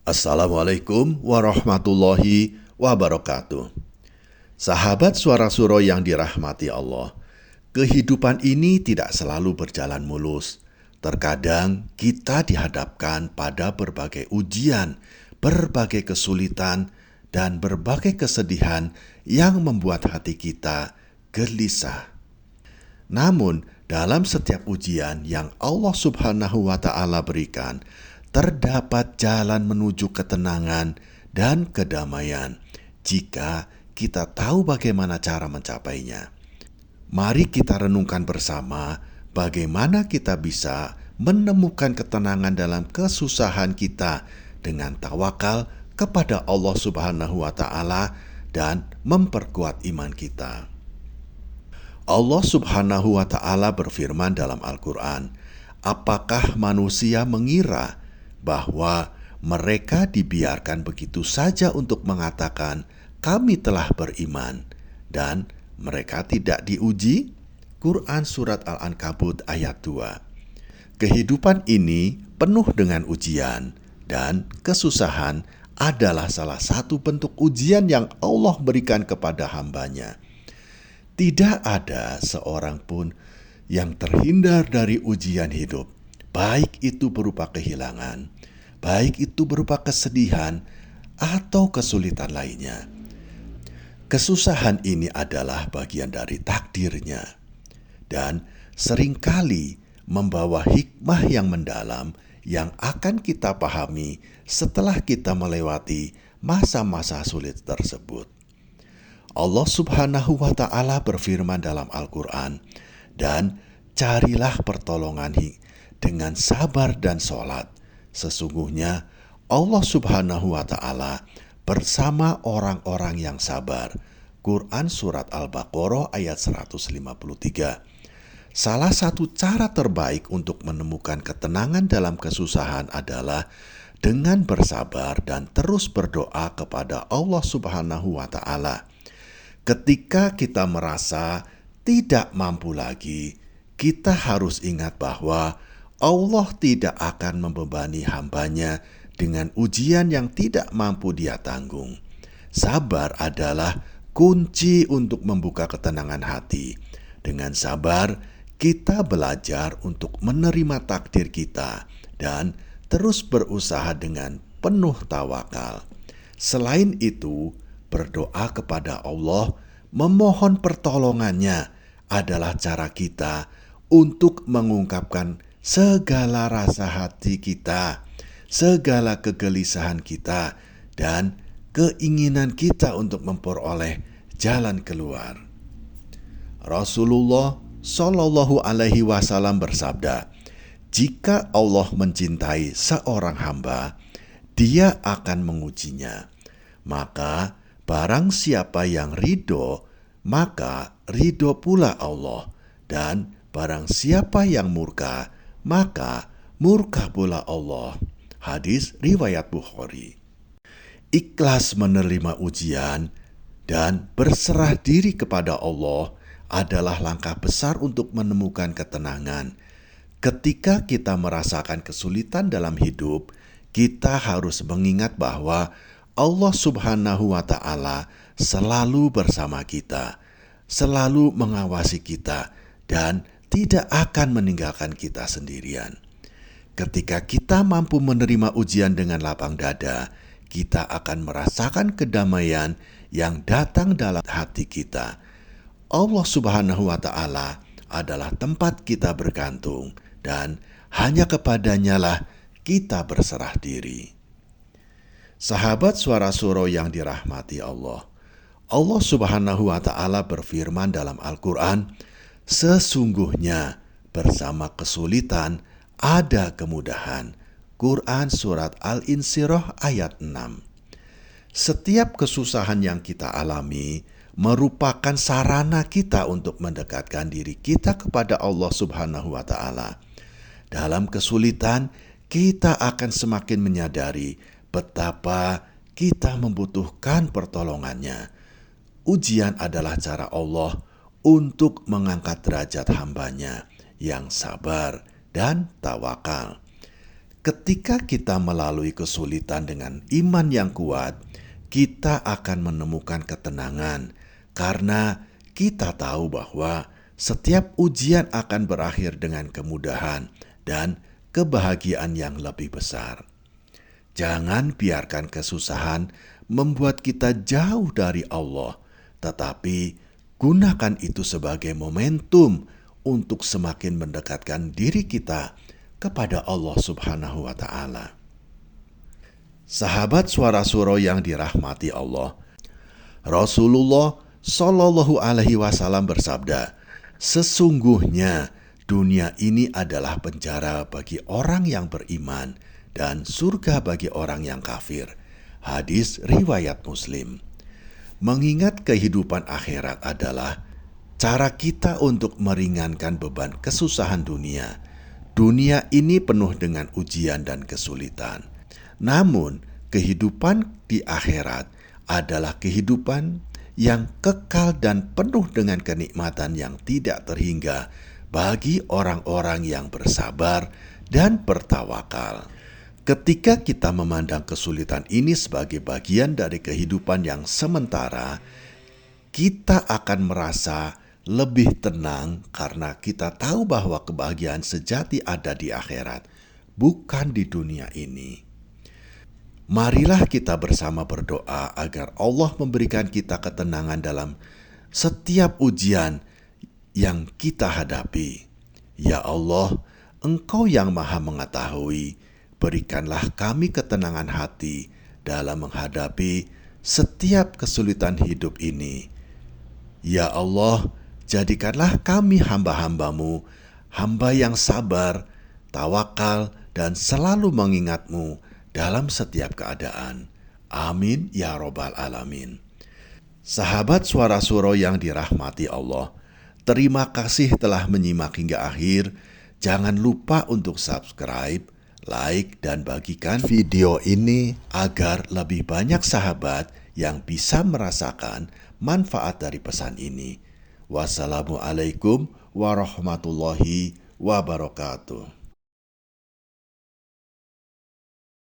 Assalamualaikum warahmatullahi wabarakatuh. Sahabat Suara Suro yang dirahmati Allah, kehidupan ini tidak selalu berjalan mulus. Terkadang kita dihadapkan pada berbagai ujian, berbagai kesulitan, dan berbagai kesedihan yang membuat hati kita gelisah. Namun, dalam setiap ujian yang Allah Subhanahu wa Ta'ala berikan, terdapat jalan menuju ketenangan dan kedamaian jika kita tahu bagaimana cara mencapainya. Mari kita renungkan bersama bagaimana kita bisa menemukan ketenangan dalam kesusahan kita dengan tawakal kepada Allah Subhanahu wa Ta'ala dan memperkuat iman kita. Allah Subhanahu wa Ta'ala berfirman dalam Al-Quran, "Apakah manusia mengira bahwa mereka dibiarkan begitu saja untuk mengatakan, 'Kami telah beriman,' dan mereka tidak diuji?" Quran Surat Al-Ankabut ayat 2. Kehidupan ini penuh dengan ujian, dan kesusahan adalah salah satu bentuk ujian yang Allah berikan kepada hamba-Nya. Tidak ada seorang pun yang terhindar dari ujian hidup, baik itu berupa kehilangan, baik itu berupa kesedihan, atau kesulitan lainnya. Kesusahan ini adalah bagian dari takdirnya, dan seringkali membawa hikmah yang mendalam yang akan kita pahami setelah kita melewati masa-masa sulit tersebut. Allah Subhanahu wa Ta'ala berfirman dalam Al-Quran, "Dan carilah pertolongan dengan sabar dan sholat. Sesungguhnya Allah Subhanahu wa Ta'ala bersama orang-orang yang sabar." Quran Surat Al-Baqarah ayat 153. Salah satu cara terbaik untuk menemukan ketenangan dalam kesusahan adalah dengan bersabar dan terus berdoa kepada Allah Subhanahu wa Ta'ala. Ketika kita merasa tidak mampu lagi, kita harus ingat bahwa Allah tidak akan membebani hamba-Nya dengan ujian yang tidak mampu Dia tanggung. Sabar adalah kunci untuk membuka ketenangan hati. Dengan sabar, kita belajar untuk menerima takdir kita dan terus berusaha dengan penuh tawakal. Selain itu, berdoa kepada Allah, memohon pertolongannya adalah cara kita untuk mengungkapkan segala rasa hati kita, segala kegelisahan kita, dan keinginan kita untuk memperoleh jalan keluar. Rasulullah Shallallahu Alaihi Wasallam bersabda, "Jika Allah mencintai seorang hamba, Dia akan mengujinya. Maka barang siapa yang ridho, maka ridho pula Allah. Dan barang siapa yang murka, maka murka pula Allah." Hadis riwayat Bukhari. Ikhlas menerima ujian dan berserah diri kepada Allah adalah langkah besar untuk menemukan ketenangan. Ketika kita merasakan kesulitan dalam hidup, kita harus mengingat bahwa Allah Subhanahu wa Ta'ala selalu bersama kita, selalu mengawasi kita, dan tidak akan meninggalkan kita sendirian. Ketika kita mampu menerima ujian dengan lapang dada, kita akan merasakan kedamaian yang datang dalam hati kita. Allah Subhanahu wa Ta'ala adalah tempat kita bergantung, dan hanya kepadanya lah kita berserah diri. Sahabat Suara Suro yang dirahmati Allah, Allah Subhanahu wa Ta'ala berfirman dalam Al-Quran, "Sesungguhnya bersama kesulitan ada kemudahan." Quran Surat Al-Insyirah ayat 6. Setiap kesusahan yang kita alami merupakan sarana kita untuk mendekatkan diri kita kepada Allah Subhanahu wa Ta'ala. Dalam kesulitan, kita akan semakin menyadari betapa kita membutuhkan pertolongannya. Ujian adalah cara Allah untuk mengangkat derajat hamba-Nya yang sabar dan tawakal. Ketika kita melalui kesulitan dengan iman yang kuat, kita akan menemukan ketenangan karena kita tahu bahwa setiap ujian akan berakhir dengan kemudahan dan kebahagiaan yang lebih besar. Jangan biarkan kesusahan membuat kita jauh dari Allah, tetapi gunakan itu sebagai momentum untuk semakin mendekatkan diri kita kepada Allah Subhanahu wa Ta'ala. Sahabat Suara Suro yang dirahmati Allah, Rasulullah Shallallahu Alaihi Wasallam bersabda, "Sesungguhnya dunia ini adalah penjara bagi orang yang beriman dan surga bagi orang yang kafir." Hadis riwayat Muslim. Mengingat kehidupan akhirat adalah cara kita untuk meringankan beban kesusahan dunia. Dunia ini penuh dengan ujian dan kesulitan. Namun, kehidupan di akhirat adalah kehidupan yang kekal dan penuh dengan kenikmatan yang tidak terhingga bagi orang-orang yang bersabar dan bertawakal. Ketika kita memandang kesulitan ini sebagai bagian dari kehidupan yang sementara, kita akan merasa lebih tenang karena kita tahu bahwa kebahagiaan sejati ada di akhirat, bukan di dunia ini. Marilah kita bersama berdoa agar Allah memberikan kita ketenangan dalam setiap ujian yang kita hadapi. Ya Allah, Engkau yang Maha Mengetahui, berikanlah kami ketenangan hati dalam menghadapi setiap kesulitan hidup ini. Ya Allah, jadikanlah kami hamba-hamba-Mu, hamba yang sabar, tawakal, dan selalu mengingat-Mu dalam setiap keadaan. Amin ya Robbal Alamin. Sahabat Suara Suro yang dirahmati Allah, terima kasih telah menyimak hingga akhir. Jangan lupa untuk subscribe, like, dan bagikan video ini agar lebih banyak sahabat yang bisa merasakan manfaat dari pesan ini. Wassalamualaikum warahmatullahi wabarakatuh.